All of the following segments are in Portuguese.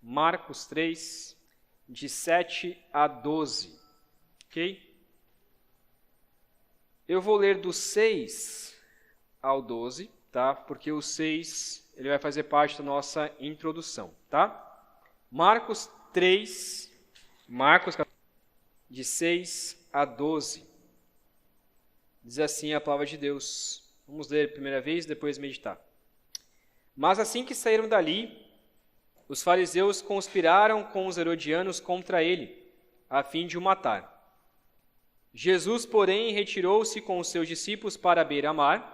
Marcos 3, de 7 a 12, ok? Eu vou ler do 6 ao 12, tá? Porque o 6, ele vai fazer parte da nossa introdução, tá? Marcos 3, de 6 a 12. Diz assim a palavra de Deus. Vamos ler a primeira vez, depois meditar. Mas assim que saíram dali, os fariseus conspiraram com os herodianos contra ele, a fim de o matar. Jesus, porém, retirou-se com os seus discípulos para a beira-mar,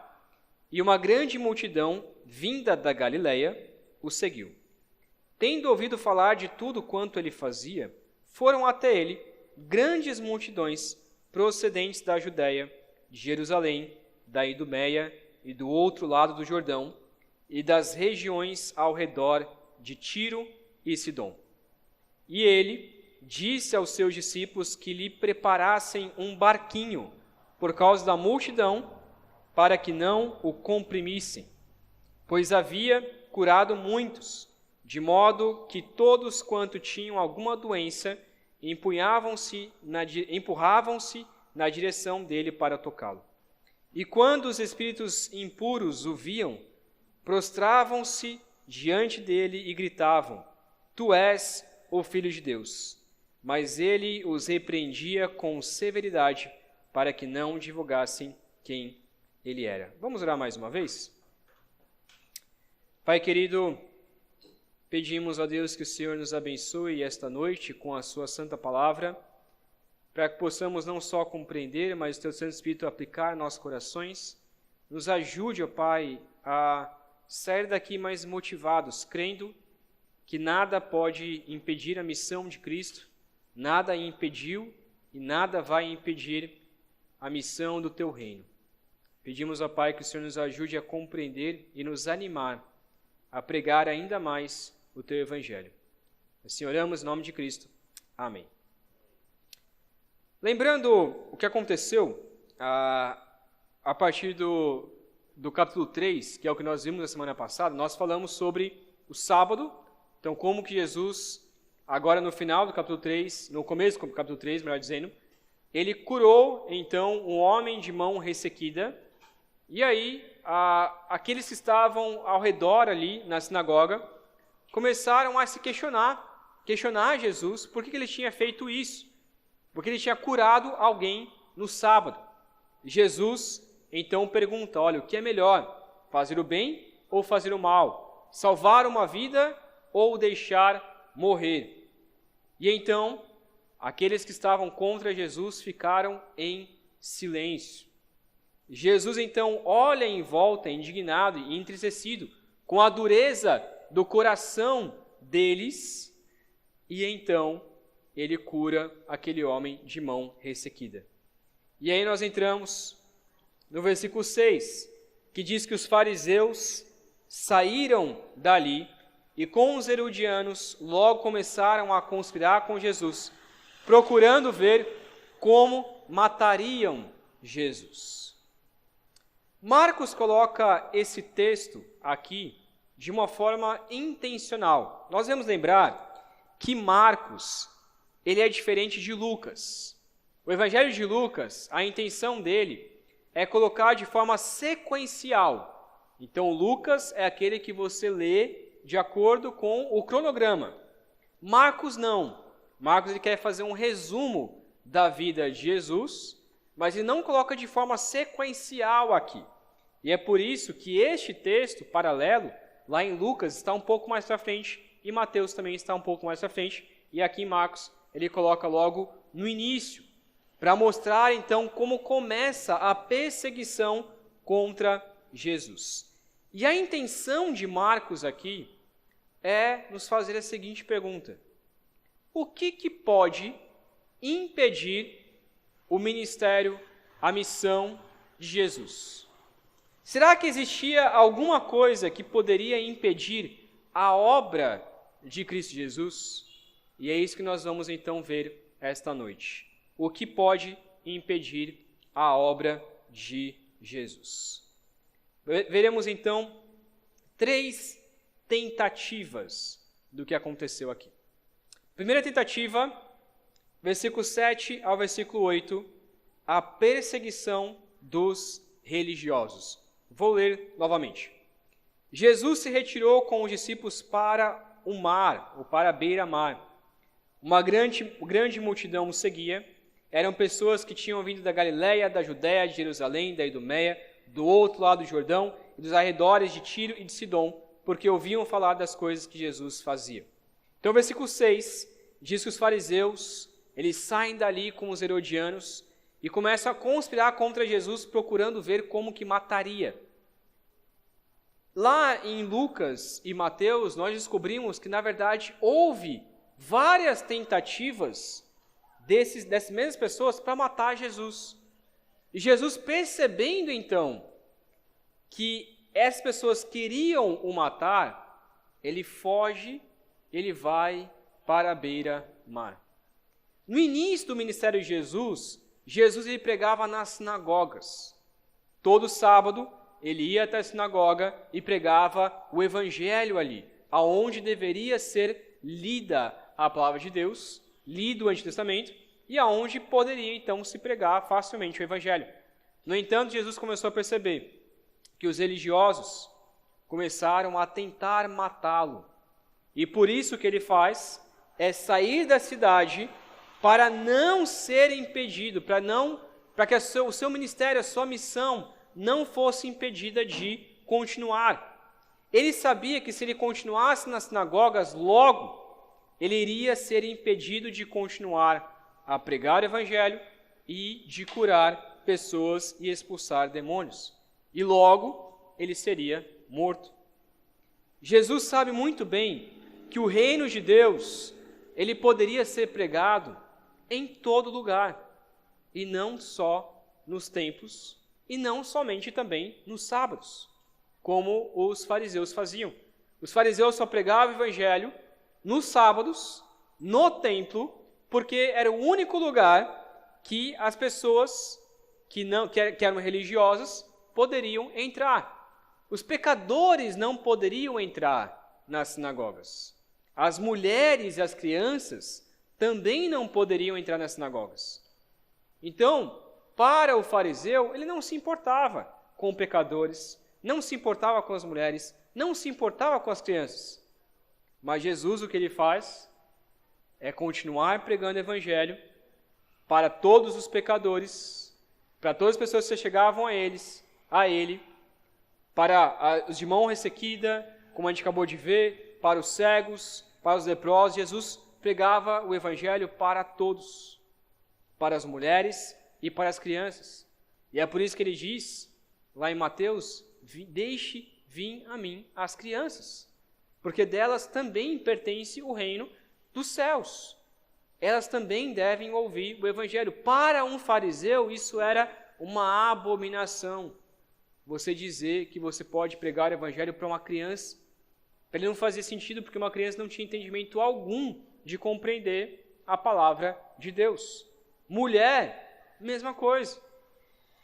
e uma grande multidão, vinda da Galileia, o seguiu. Tendo ouvido falar de tudo quanto ele fazia, foram até ele grandes multidões procedentes da Judéia, de Jerusalém, da Idumeia e do outro lado do Jordão, e das regiões ao redor de Tiro e Sidom. E ele disse aos seus discípulos que lhe preparassem um barquinho por causa da multidão, para que não o comprimissem, pois havia curado muitos, de modo que todos quanto tinham alguma doença empurravam-se na direção dele para tocá-lo. E quando os espíritos impuros o viam, prostravam-se diante dele e gritavam: Tu és o Filho de Deus. Mas ele os repreendia com severidade, para que não divulgassem quem ele era. Vamos orar mais uma vez? Pai querido, pedimos a Deus que o Senhor nos abençoe esta noite com a sua santa palavra, para que possamos não só compreender, mas o Teu Santo Espírito aplicar em nossos corações. Nos ajude, ó Pai, a sair daqui mais motivados, crendo que nada pode impedir a missão de Cristo, nada impediu e nada vai impedir a missão do Teu reino. Pedimos, ó Pai, que o Senhor nos ajude a compreender e nos animar a pregar ainda mais o Teu Evangelho. Assim oramos em nome de Cristo. Amém. Lembrando o que aconteceu a partir do capítulo 3, que é o que nós vimos na semana passada, nós falamos sobre o sábado. Então, como que Jesus, agora no final do capítulo 3, no começo do capítulo 3, melhor dizendo, ele curou, então, um homem de mão ressequida. E aí, aqueles que estavam ao redor ali na sinagoga, começaram a se questionar Jesus, por que ele tinha feito isso? Porque ele tinha curado alguém no sábado. Jesus, então, pergunta, olha, o que é melhor, fazer o bem ou fazer o mal? Salvar uma vida ou deixar morrer? E então, aqueles que estavam contra Jesus ficaram em silêncio. Jesus, então, olha em volta, indignado e entristecido, com a dureza do coração deles, e então ele cura aquele homem de mão ressequida. E aí nós entramos no versículo 6, que diz que os fariseus saíram dali e com os herodianos logo começaram a conspirar com Jesus, procurando ver como matariam Jesus. Marcos coloca esse texto aqui de uma forma intencional. Nós devemos lembrar que Marcos, ele é diferente de Lucas. O Evangelho de Lucas, a intenção dele é colocar de forma sequencial. Então, Lucas é aquele que você lê de acordo com o cronograma. Marcos não. Marcos ele quer fazer um resumo da vida de Jesus, mas ele não coloca de forma sequencial aqui. E é por isso que este texto paralelo, lá em Lucas, está um pouco mais para frente, e Mateus também está um pouco mais para frente, e aqui em Marcos ele coloca logo no início, para mostrar então como começa a perseguição contra Jesus. E a intenção de Marcos aqui é nos fazer a seguinte pergunta: o que pode impedir o ministério, a missão de Jesus? Será que existia alguma coisa que poderia impedir a obra de Cristo Jesus? E é isso que nós vamos então ver esta noite. O que pode impedir a obra de Jesus? Veremos então 3 tentativas do que aconteceu aqui. Primeira tentativa, versículo 7 ao versículo 8, a perseguição dos religiosos. Vou ler novamente. Jesus se retirou com os discípulos para o mar, ou para a beira-mar. Uma grande multidão o seguia. Eram pessoas que tinham vindo da Galiléia, da Judéia, de Jerusalém, da Idumeia, do outro lado do Jordão e dos arredores de Tiro e de Sidom, porque ouviam falar das coisas que Jesus fazia. Então, versículo 6 diz que os fariseus, eles saem dali com os herodianos e começam a conspirar contra Jesus, procurando ver como que mataria. Lá em Lucas e Mateus, nós descobrimos que, na verdade, houve várias tentativas dessas mesmas pessoas para matar Jesus. E Jesus, percebendo então que essas pessoas queriam o matar, ele foge, ele vai para a beira-mar. No início do ministério de Jesus, ele pregava nas sinagogas. Todo sábado, ele ia até a sinagoga e pregava o evangelho ali, aonde deveria ser lida a palavra de Deus, lido o Antigo Testamento, e aonde poderia então se pregar facilmente o evangelho. No entanto, Jesus começou a perceber que os religiosos começaram a tentar matá-lo. E por isso o que ele faz é sair da cidade para não ser impedido, para que o seu ministério, a sua missão não fosse impedida de continuar. Ele sabia que se ele continuasse nas sinagogas, logo ele iria ser impedido de continuar a pregar o evangelho e de curar pessoas e expulsar demônios. E logo ele seria morto. Jesus sabe muito bem que o reino de Deus, ele poderia ser pregado em todo lugar, e não só nos templos, e não somente também nos sábados, como os fariseus faziam. Os fariseus só pregavam o evangelho nos sábados, no templo, porque era o único lugar que as pessoas que eram religiosas poderiam entrar. Os pecadores não poderiam entrar nas sinagogas. As mulheres e as crianças também não poderiam entrar nas sinagogas. Então, para o fariseu, ele não se importava com pecadores, não se importava com as mulheres, não se importava com as crianças. Mas Jesus, o que ele faz é continuar pregando o evangelho para todos os pecadores, para todas as pessoas que chegavam a ele, para os de mão ressequida, como a gente acabou de ver, para os cegos, para os leprosos. Jesus pregava o evangelho para todos, para as mulheres e para as crianças. E é por isso que ele diz, lá em Mateus, deixe vir a mim as crianças, porque delas também pertence o reino dos céus. Elas também devem ouvir o evangelho. Para um fariseu, isso era uma abominação. Você dizer que você pode pregar o evangelho para uma criança. Para ele não fazia sentido, porque uma criança não tinha entendimento algum de compreender a palavra de Deus. Mulher, mesma coisa.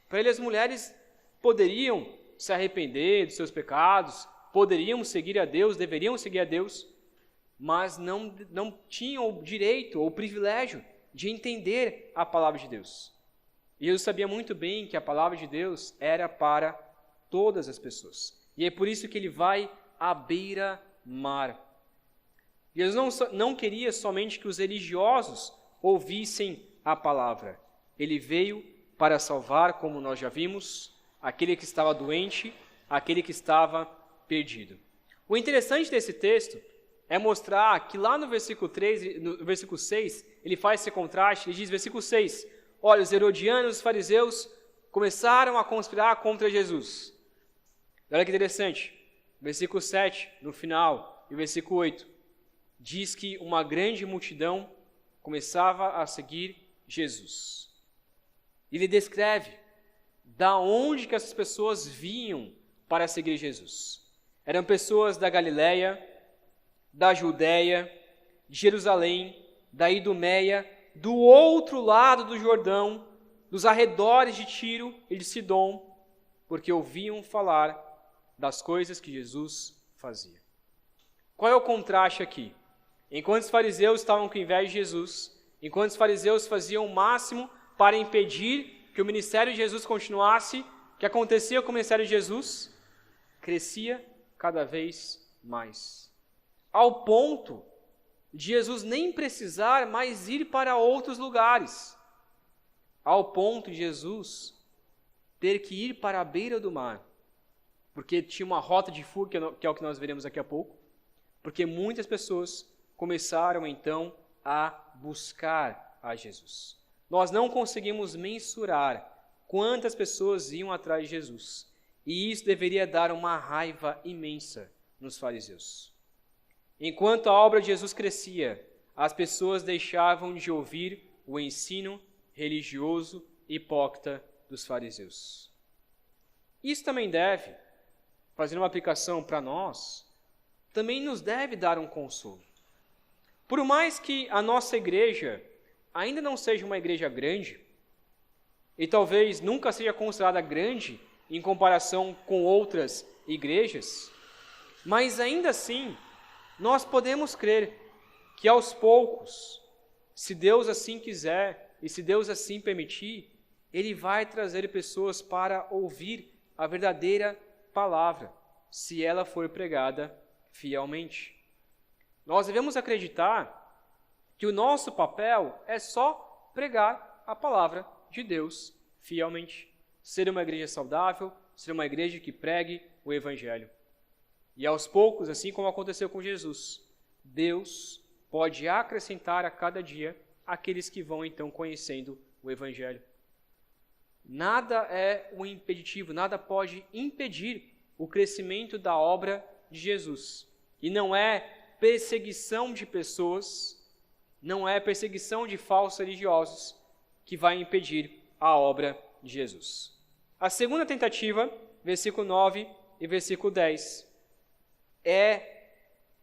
Para ele, as mulheres poderiam se arrepender dos seus pecados, poderiam seguir a Deus, deveriam seguir a Deus, mas não tinham o direito ou o privilégio de entender a palavra de Deus. E eu sabia muito bem que a palavra de Deus era para todas as pessoas. E é por isso que ele vai à beira-mar. Jesus não queria somente que os religiosos ouvissem a palavra. Ele veio para salvar, como nós já vimos, aquele que estava doente, aquele que estava perdido. O interessante desse texto é mostrar que lá no versículo 3, no versículo 6, ele faz esse contraste, ele diz, versículo 6, olha, os herodianos e os fariseus começaram a conspirar contra Jesus. Olha que interessante, versículo 7, no final, e o versículo 8, diz que uma grande multidão começava a seguir Jesus. Ele descreve da onde que essas pessoas vinham para seguir Jesus. Eram pessoas da Galiléia, da Judéia, de Jerusalém, da Idumeia, do outro lado do Jordão, dos arredores de Tiro e de Sidom, porque ouviam falar das coisas que Jesus fazia. Qual é o contraste aqui? Enquanto os fariseus estavam com inveja de Jesus, enquanto os fariseus faziam o máximo para impedir que o ministério de Jesus continuasse, o que acontecia com o ministério de Jesus? Crescia cada vez mais. Ao ponto de Jesus nem precisar mais ir para outros lugares. Ao ponto de Jesus ter que ir para a beira do mar. Porque tinha uma rota de fuga, que é o que nós veremos daqui a pouco. Porque muitas pessoas começaram então a buscar a Jesus. Nós não conseguimos mensurar quantas pessoas iam atrás de Jesus. E isso deveria dar uma raiva imensa nos fariseus. Enquanto a obra de Jesus crescia, as pessoas deixavam de ouvir o ensino religioso hipócrita dos fariseus. Isso também deve, fazendo uma aplicação para nós, também nos deve dar um consolo. Por mais que a nossa igreja ainda não seja uma igreja grande, e talvez nunca seja considerada grande em comparação com outras igrejas, mas ainda assim, nós podemos crer que aos poucos, se Deus assim quiser e se Deus assim permitir, Ele vai trazer pessoas para ouvir a verdadeira palavra, se ela for pregada fielmente. Nós devemos acreditar que o nosso papel é só pregar a palavra de Deus fielmente. Ser uma igreja saudável, ser uma igreja que pregue o Evangelho. E aos poucos, assim como aconteceu com Jesus, Deus pode acrescentar a cada dia aqueles que vão então conhecendo o Evangelho. Nada é um impeditivo, nada pode impedir o crescimento da obra de Jesus. E não é perseguição de pessoas, não é perseguição de falsos religiosos que vai impedir a obra de Jesus. A segunda tentativa, versículo 9 e versículo 10, é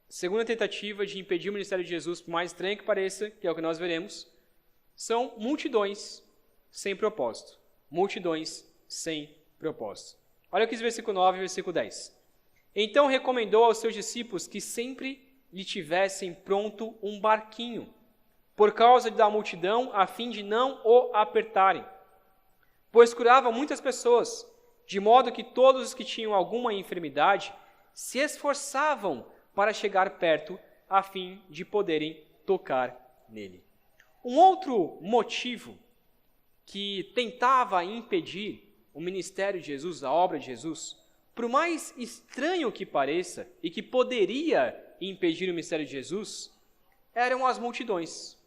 a segunda tentativa de impedir o ministério de Jesus, por mais estranho que pareça, que é o que nós veremos, são multidões sem propósito. Multidões sem propósito. Olha o que diz versículo 9 e versículo 10. Então recomendou aos seus discípulos que sempre lhe tivessem pronto um barquinho, por causa da multidão, a fim de não o apertarem. Pois curava muitas pessoas, de modo que todos os que tinham alguma enfermidade se esforçavam para chegar perto, a fim de poderem tocar nele. Um outro motivo que tentava impedir o ministério de Jesus, a obra de Jesus, por mais estranho que pareça e que poderia impedir o ministério de Jesus, eram as multidões.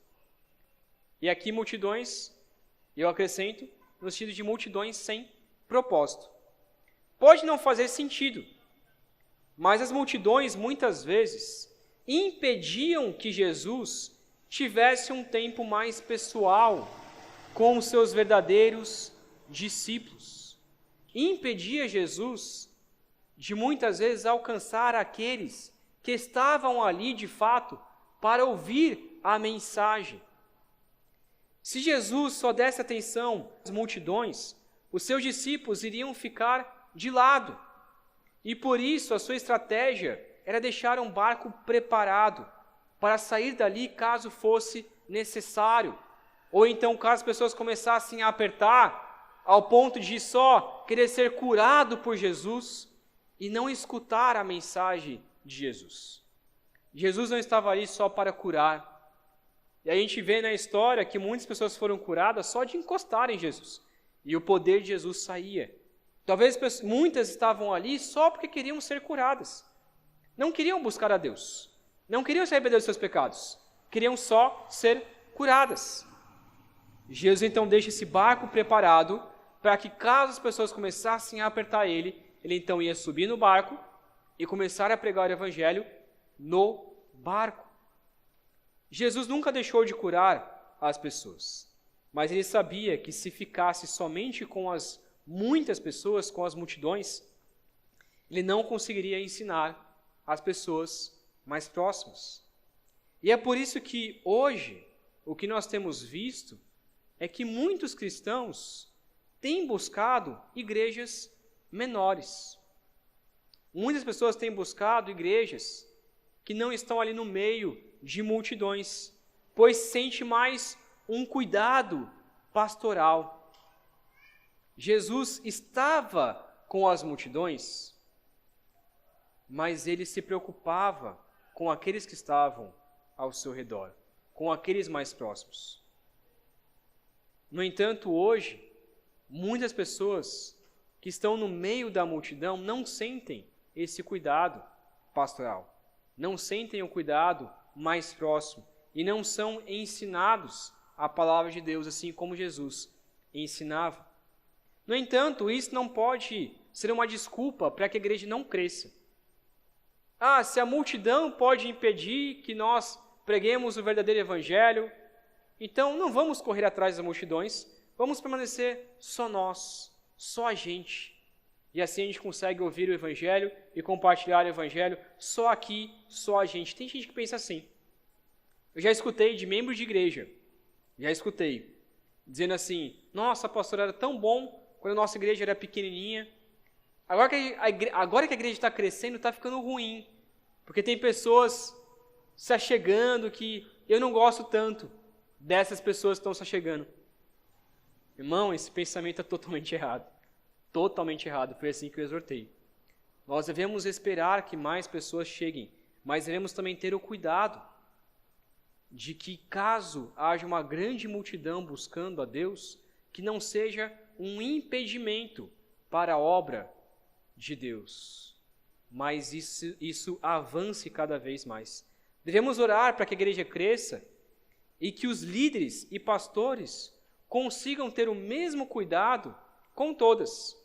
E aqui multidões, eu acrescento, no sentido de multidões sem propósito. Pode não fazer sentido, mas as multidões muitas vezes impediam que Jesus tivesse um tempo mais pessoal com os seus verdadeiros discípulos. Impedia Jesus de muitas vezes alcançar aqueles que estavam ali de fato para ouvir a mensagem. Se Jesus só desse atenção às multidões, os seus discípulos iriam ficar de lado. E por isso a sua estratégia era deixar um barco preparado para sair dali caso fosse necessário. Ou então caso as pessoas começassem a apertar ao ponto de só querer ser curado por Jesus e não escutar a mensagem de Jesus. Jesus não estava ali só para curar. E a gente vê na história que muitas pessoas foram curadas só de encostarem em Jesus. E o poder de Jesus saía. Talvez muitas estavam ali só porque queriam ser curadas. Não queriam buscar a Deus. Não queriam se arrepender dos seus pecados. Queriam só ser curadas. Jesus então deixa esse barco preparado para que caso as pessoas começassem a apertar ele então ia subir no barco e começar a pregar o evangelho no barco. Jesus nunca deixou de curar as pessoas, mas ele sabia que se ficasse somente com as muitas pessoas, com as multidões, ele não conseguiria ensinar as pessoas mais próximas. E é por isso que hoje, o que nós temos visto é que muitos cristãos têm buscado igrejas menores. Muitas pessoas têm buscado igrejas que não estão ali no meio de multidões, pois sente mais um cuidado pastoral. Jesus estava com as multidões, mas ele se preocupava com aqueles que estavam ao seu redor, com aqueles mais próximos. No entanto, hoje, muitas pessoas que estão no meio da multidão não sentem esse cuidado pastoral, não sentem o cuidado mais próximo e não são ensinados a palavra de Deus assim como Jesus ensinava. No entanto, isso não pode ser uma desculpa para que a igreja não cresça. Se a multidão pode impedir que nós preguemos o verdadeiro evangelho, então não vamos correr atrás das multidões, vamos permanecer só nós, só a gente. E assim a gente consegue ouvir o evangelho e compartilhar o evangelho só aqui, só a gente. Tem gente que pensa assim. Eu já escutei de membros de igreja, dizendo assim: nossa, pastor, era tão bom quando a nossa igreja era pequenininha. Agora que a igreja está crescendo, está ficando ruim, porque tem pessoas se achegando que eu não gosto tanto dessas pessoas que estão se achegando. Irmão, esse pensamento é totalmente errado. Totalmente errado, foi assim que eu exortei. Nós devemos esperar que mais pessoas cheguem, mas devemos também ter o cuidado de que, caso haja uma grande multidão buscando a Deus, que não seja um impedimento para a obra de Deus, mas isso avance cada vez mais. Devemos orar para que a igreja cresça e que os líderes e pastores consigam ter o mesmo cuidado com todas,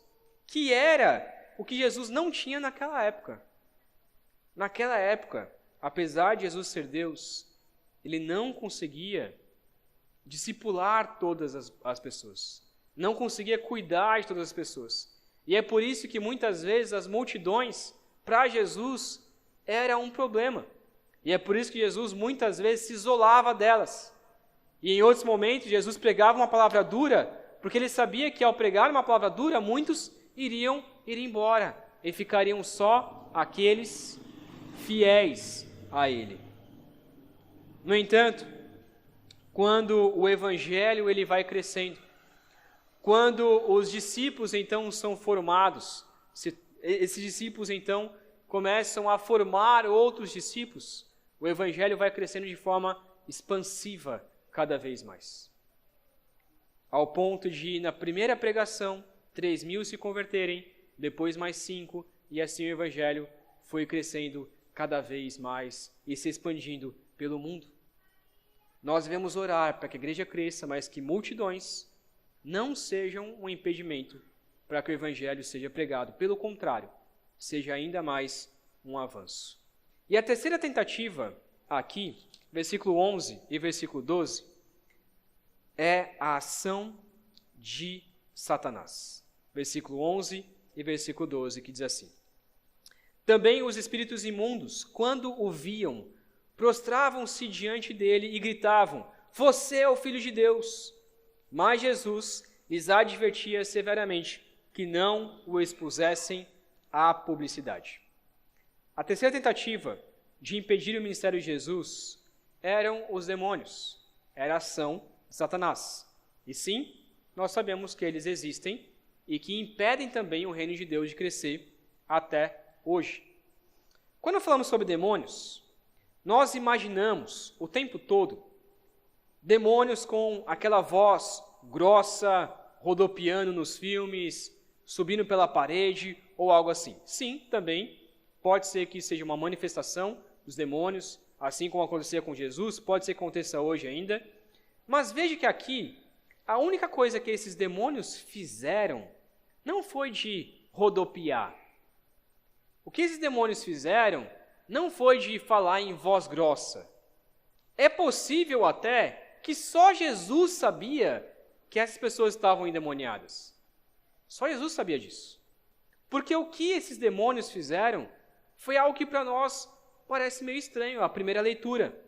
que era o que Jesus não tinha naquela época. Naquela época, apesar de Jesus ser Deus, ele não conseguia discipular todas as pessoas, não conseguia cuidar de todas as pessoas. E é por isso que muitas vezes as multidões, para Jesus, era um problema. E é por isso que Jesus muitas vezes se isolava delas. E em outros momentos, Jesus pregava uma palavra dura, porque ele sabia que ao pregar uma palavra dura, muitos iriam ir embora e ficariam só aqueles fiéis a ele. No entanto, quando o evangelho ele vai crescendo, quando os discípulos então são formados, esses discípulos então começam a formar outros discípulos, o evangelho vai crescendo de forma expansiva cada vez mais. Ao ponto de, na primeira pregação, 3.000 se converterem, depois mais 5, e assim o evangelho foi crescendo cada vez mais e se expandindo pelo mundo. Nós devemos orar para que a igreja cresça, mas que multidões não sejam um impedimento para que o evangelho seja pregado. Pelo contrário, seja ainda mais um avanço. E a terceira tentativa aqui, versículo 11 e versículo 12, é a ação de Satanás. Versículo 11 e versículo 12, que diz assim: Também os espíritos imundos, quando o viam, prostravam-se diante dele e gritavam: Você é o Filho de Deus. Mas Jesus lhes advertia severamente que não o expusessem à publicidade. A terceira tentativa de impedir o ministério de Jesus eram os demônios, era a ação de Satanás. E sim, nós sabemos que eles existem e que impedem também o reino de Deus de crescer até hoje. Quando falamos sobre demônios, nós imaginamos o tempo todo demônios com aquela voz grossa, rodopiando nos filmes, subindo pela parede ou algo assim. Sim, também pode ser que seja uma manifestação dos demônios, assim como acontecia com Jesus, pode ser que aconteça hoje ainda. Mas veja que aqui, a única coisa que esses demônios fizeram não foi de rodopiar. O que esses demônios fizeram não foi de falar em voz grossa. É possível até que só Jesus sabia que essas pessoas estavam endemoniadas. Só Jesus sabia disso. Porque o que esses demônios fizeram foi algo que para nós parece meio estranho, a primeira leitura.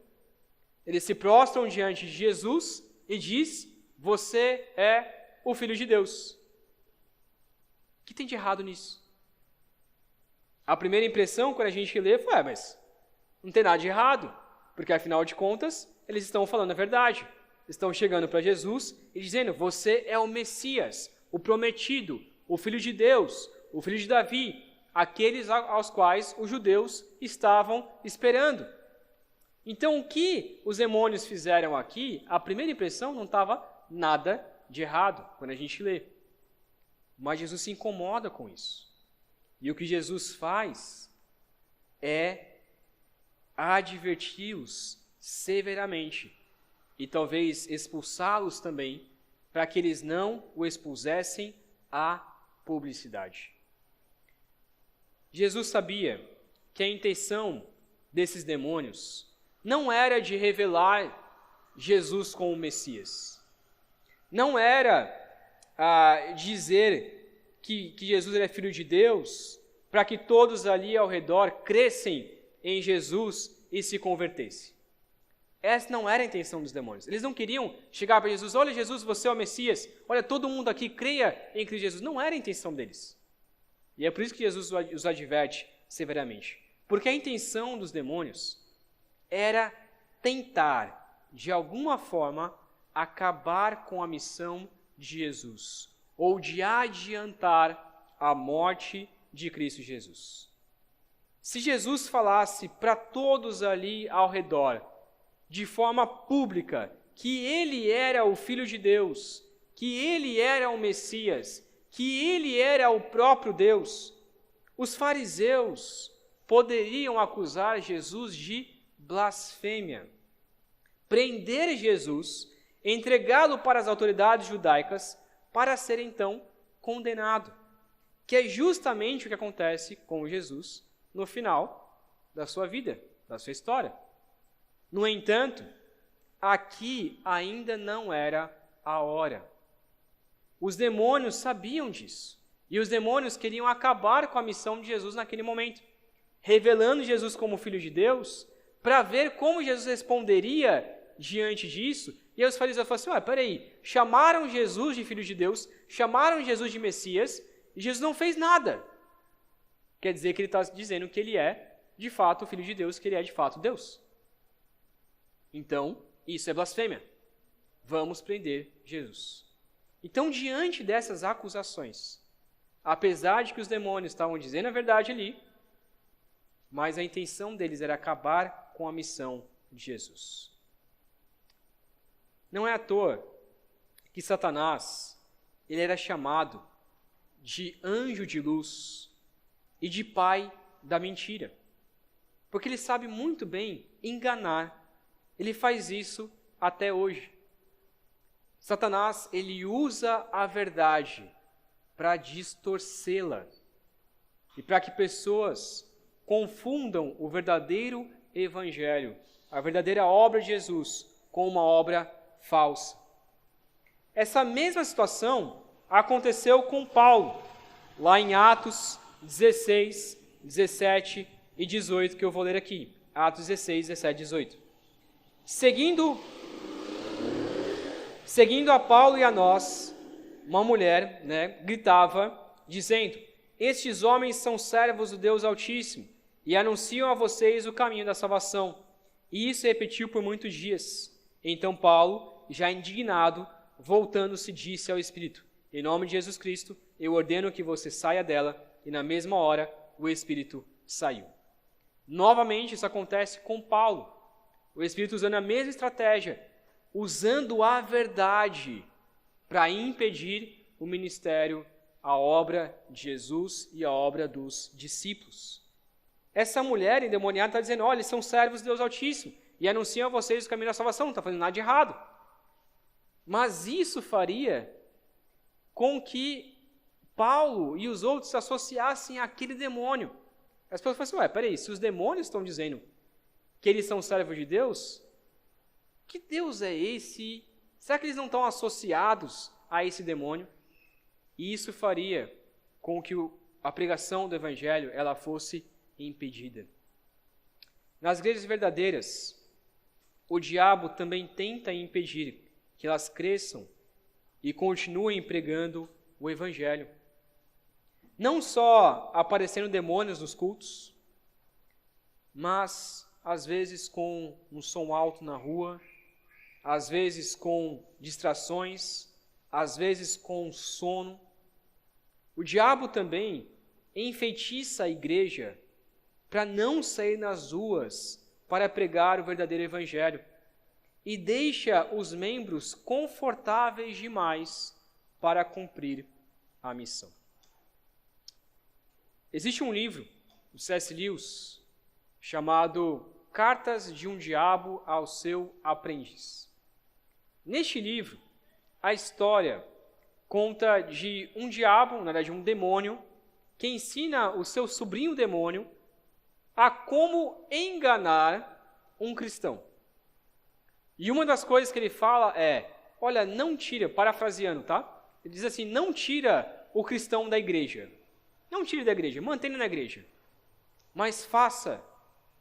Eles se prostram diante de Jesus e diz: Você é o Filho de Deus. O que tem de errado nisso? A primeira impressão, quando a gente lê, foi: mas não tem nada de errado. porque afinal de contas, eles estão falando a verdade. Estão chegando para Jesus e dizendo: você é o Messias, o prometido, o Filho de Deus, o Filho de Davi, aqueles aos quais os judeus estavam esperando. Então, o que os demônios fizeram aqui, a primeira impressão não estava nada de errado, quando a gente lê. Mas Jesus se incomoda com isso. E o que Jesus faz é adverti-los severamente e talvez expulsá-los também, para que eles não o expusessem à publicidade. Jesus sabia que a intenção desses demônios não era de revelar Jesus como o Messias. Não era dizer que Jesus era filho de Deus, para que todos ali ao redor crescem em Jesus e se convertessem. Essa não era a intenção dos demônios. Eles não queriam chegar para Jesus: olha, Jesus, você é o Messias, olha, todo mundo aqui creia em Cristo Jesus. Não era a intenção deles. E é por isso que Jesus os adverte severamente. Porque a intenção dos demônios era tentar, de alguma forma, acabar com a missão de Jesus, ou de adiantar a morte de Cristo Jesus. Se Jesus falasse para todos ali ao redor, de forma pública, que ele era o Filho de Deus, que ele era o Messias, que ele era o próprio Deus, os fariseus poderiam acusar Jesus de blasfêmia, prender Jesus, entregá-lo para as autoridades judaicas para ser então condenado, que é justamente o que acontece com Jesus no final da sua vida, da sua história. No entanto, aqui ainda não era a hora. Os demônios sabiam disso, e os demônios queriam acabar com a missão de Jesus naquele momento, revelando Jesus como Filho de Deus, para ver como Jesus responderia diante disso. E aí os fariseus falaram assim: peraí, chamaram Jesus de Filho de Deus, chamaram Jesus de Messias, e Jesus não fez nada. Quer dizer que ele está dizendo que ele é, de fato, o Filho de Deus, que ele é, de fato, Deus. Então, isso é blasfêmia. Vamos prender Jesus. Então, diante dessas acusações, apesar de que os demônios estavam dizendo a verdade ali, mas a intenção deles era acabar com a missão de Jesus. Não é à toa que Satanás, ele era chamado de anjo de luz e de pai da mentira, porque ele sabe muito bem enganar. Ele faz isso até hoje. Satanás, ele usa a verdade para distorcê-la e para que pessoas confundam o verdadeiro evangelho, a verdadeira obra de Jesus, com uma obra falsa. Essa mesma situação aconteceu com Paulo, lá em Atos 16, 17 e 18, que eu vou ler aqui. Atos 16, 17 e 18. Seguindo a Paulo e a nós, uma mulher, gritava, dizendo: estes homens são servos do Deus Altíssimo e anunciam a vocês o caminho da salvação. E isso repetiu por muitos dias. Então Paulo, já indignado, voltando-se, disse ao Espírito: em nome de Jesus Cristo, eu ordeno que você saia dela. E na mesma hora, o Espírito saiu. Novamente, isso acontece com Paulo. O Espírito usando a mesma estratégia, usando a verdade para impedir o ministério, a obra de Jesus e a obra dos discípulos. Essa mulher endemoniada está dizendo: olha, eles são servos de Deus Altíssimo e anunciam a vocês o caminho da salvação, não está fazendo nada de errado. Mas isso faria com que Paulo e os outros se associassem àquele demônio. As pessoas falam assim: peraí, se os demônios estão dizendo que eles são servos de Deus, que Deus é esse? Será que eles não estão associados a esse demônio? E isso faria com que a pregação do Evangelho ela fosse impedida. Nas igrejas verdadeiras, o diabo também tenta impedir que elas cresçam e continuem pregando o Evangelho. Não só aparecendo demônios nos cultos, mas às vezes com um som alto na rua, às vezes com distrações, às vezes com sono. O diabo também enfeitiça a igreja para não sair nas ruas para pregar o verdadeiro evangelho e deixa os membros confortáveis demais para cumprir a missão. Existe um livro do C.S. Lewis chamado Cartas de um Diabo ao Seu Aprendiz. Neste livro, a história conta de um diabo, na verdade um demônio, que ensina o seu sobrinho demônio a como enganar um cristão. E uma das coisas que ele fala é, olha, não tira, parafraseando, tá? Ele diz assim, não tira o cristão da igreja. Não tire da igreja, mantenha na igreja. Mas faça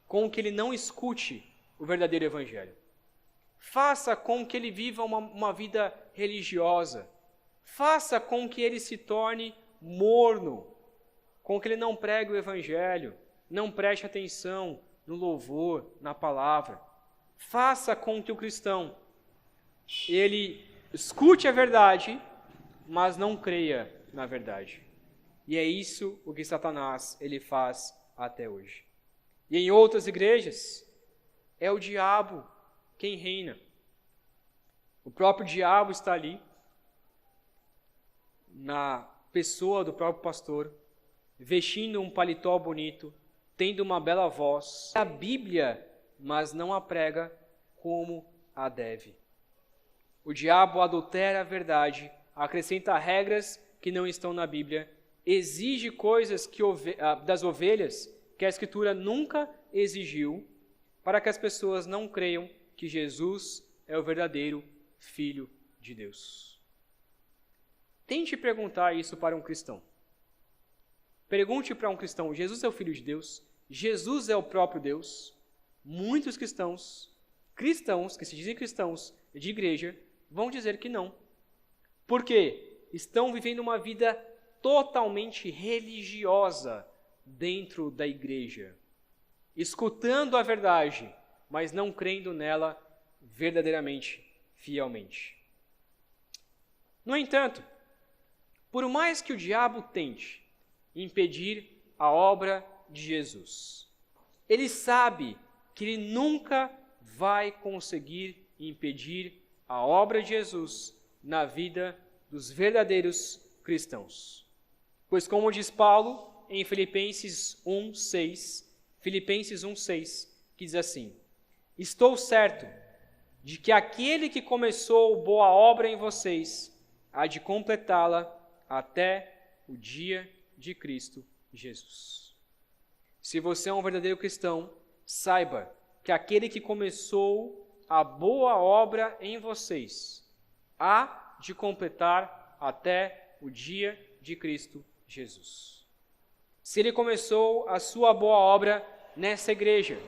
com que ele não escute o verdadeiro evangelho. Faça com que ele viva uma vida religiosa. Faça com que ele se torne morno. Com que ele não pregue o evangelho. Não preste atenção no louvor, na palavra. Faça com que o cristão, ele escute a verdade, mas não creia na verdade. E é isso o que Satanás ele faz até hoje. E em outras igrejas, é o diabo quem reina. O próprio diabo está ali, na pessoa do próprio pastor, vestindo um paletó bonito, tendo uma bela voz, a Bíblia, mas não a prega como a deve. O diabo adultera a verdade, acrescenta regras que não estão na Bíblia, exige coisas das ovelhas que a Escritura nunca exigiu, para que as pessoas não creiam que Jesus é o verdadeiro Filho de Deus. Tente perguntar isso para um cristão. Pergunte para um cristão, Jesus é o Filho de Deus? Jesus é o próprio Deus? Muitos cristãos que se dizem cristãos de igreja, vão dizer que não. Por quê? Estão vivendo uma vida totalmente religiosa dentro da igreja, escutando a verdade, mas não crendo nela verdadeiramente, fielmente. No entanto, por mais que o diabo tente impedir a obra de Jesus, ele sabe que ele nunca vai conseguir impedir a obra de Jesus na vida dos verdadeiros cristãos. Pois como diz Paulo em Filipenses 1:6, que diz assim: estou certo de que aquele que começou boa obra em vocês há de completá-la até o dia de Cristo Jesus. Se você é um verdadeiro cristão, saiba que aquele que começou a boa obra em vocês há de completar até o dia de Cristo Jesus. Se ele começou a sua boa obra nessa igreja,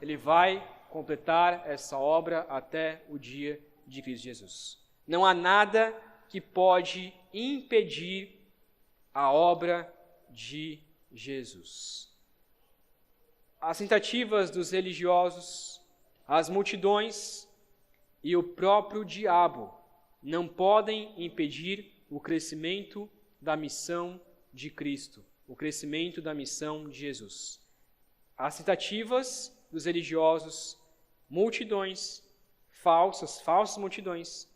ele vai completar essa obra até o dia de Cristo Jesus. Não há nada que pode impedir a obra de Jesus. As tentativas dos religiosos, as multidões e o próprio diabo não podem impedir o crescimento da missão de Cristo, o crescimento da missão de Jesus. As tentativas dos religiosos, multidões, falsas multidões,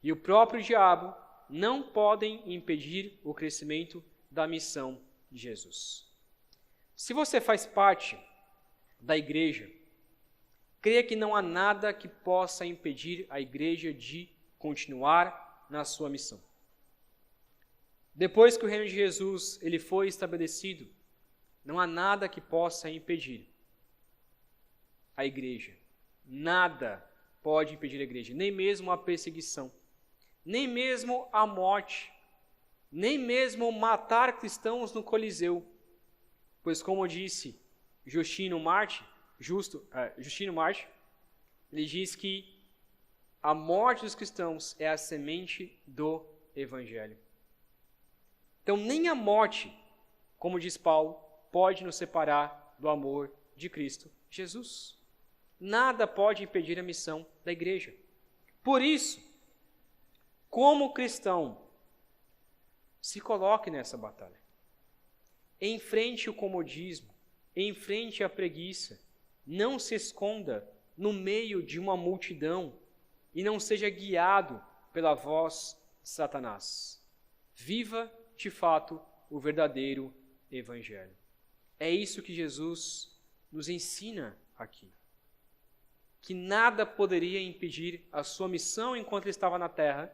e o próprio diabo não podem impedir o crescimento da missão de Jesus. Se você faz parte da igreja, creia que não há nada que possa impedir a igreja de continuar na sua missão. Depois que o reino de Jesus ele foi estabelecido, não há nada que possa impedir a igreja. Nada pode impedir a igreja, nem mesmo a perseguição, nem mesmo a morte, nem mesmo matar cristãos no Coliseu. Pois como disse Justino Marte, ele diz que a morte dos cristãos é a semente do Evangelho. Então nem a morte, como diz Paulo, pode nos separar do amor de Cristo Jesus. Nada pode impedir a missão da igreja. Por isso, como cristão, se coloque nessa batalha. Enfrente o comodismo, enfrente a preguiça. Não se esconda no meio de uma multidão e não seja guiado pela voz de Satanás. Viva, de fato, o verdadeiro evangelho. É isso que Jesus nos ensina aqui. Que nada poderia impedir a sua missão enquanto ele estava na terra,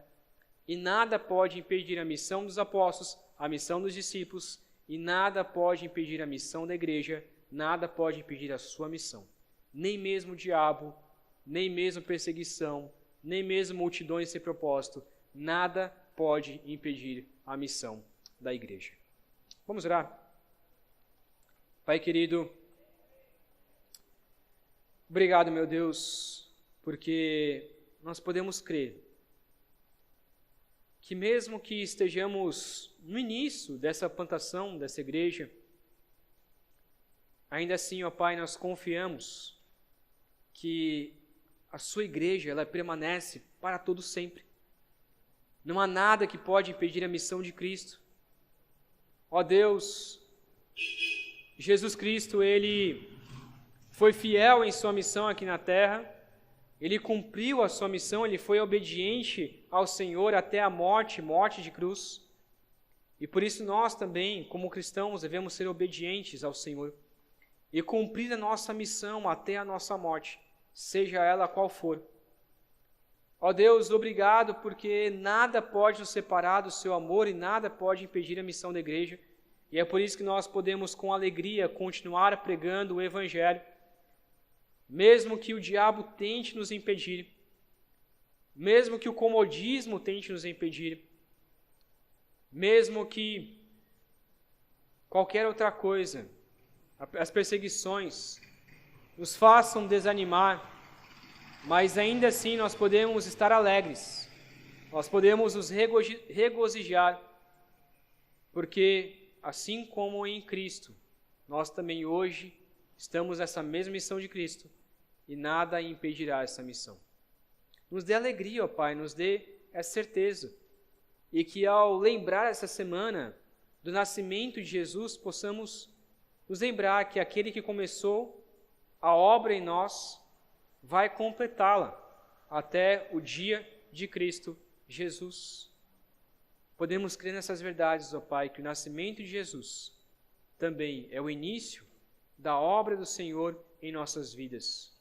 e nada pode impedir a missão dos apóstolos, a missão dos discípulos, e nada pode impedir a missão da igreja, nada pode impedir a sua missão. Nem mesmo o diabo, nem mesmo perseguição, nem mesmo multidões sem propósito, nada pode impedir a missão da igreja. Vamos orar? Pai querido, obrigado, meu Deus, porque nós podemos crer que mesmo que estejamos no início dessa plantação, dessa igreja, ainda assim, ó Pai, nós confiamos que a sua igreja, ela permanece para todo sempre. Não há nada que pode impedir a missão de Cristo. Ó Deus, Jesus Cristo, Ele foi fiel em sua missão aqui na terra, Ele cumpriu a sua missão, Ele foi obediente ao Senhor até a morte de cruz. E por isso nós também, como cristãos, devemos ser obedientes ao Senhor e cumprir a nossa missão até a nossa morte, seja ela qual for. Ó Deus, obrigado porque nada pode nos separar do seu amor e nada pode impedir a missão da igreja. E é por isso que nós podemos com alegria continuar pregando o Evangelho, mesmo que o diabo tente nos impedir, mesmo que o comodismo tente nos impedir, mesmo que qualquer outra coisa, as perseguições, nos façam desanimar, mas ainda assim nós podemos estar alegres, nós podemos nos regozijar, porque assim como em Cristo, nós também hoje estamos nessa mesma missão de Cristo e nada impedirá essa missão. Nos dê alegria, ó Pai, nos dê essa certeza e que ao lembrar essa semana do nascimento de Jesus, possamos nos lembrar que aquele que começou a obra em nós vai completá-la até o dia de Cristo Jesus. Podemos crer nessas verdades, ó Pai, que o nascimento de Jesus também é o início da obra do Senhor em nossas vidas,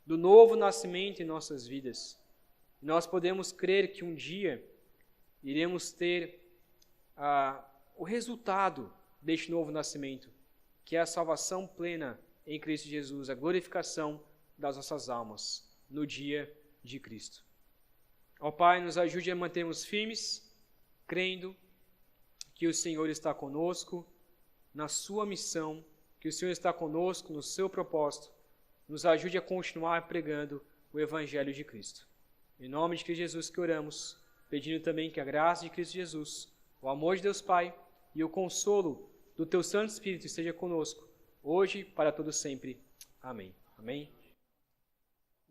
do novo nascimento em nossas vidas. Nós podemos crer que um dia iremos ter o resultado deste novo nascimento, que é a salvação plena em Cristo Jesus, a glorificação das nossas almas no dia de Cristo. Ó Pai, nos ajude a mantermos firmes, crendo que o Senhor está conosco na sua missão, que o Senhor está conosco no seu propósito. Nos ajude a continuar pregando o Evangelho de Cristo. Em nome de Cristo Jesus que oramos, pedindo também que a graça de Cristo Jesus, o amor de Deus Pai e o consolo do Teu Santo Espírito esteja conosco, hoje e para todo sempre. Amém. Amém.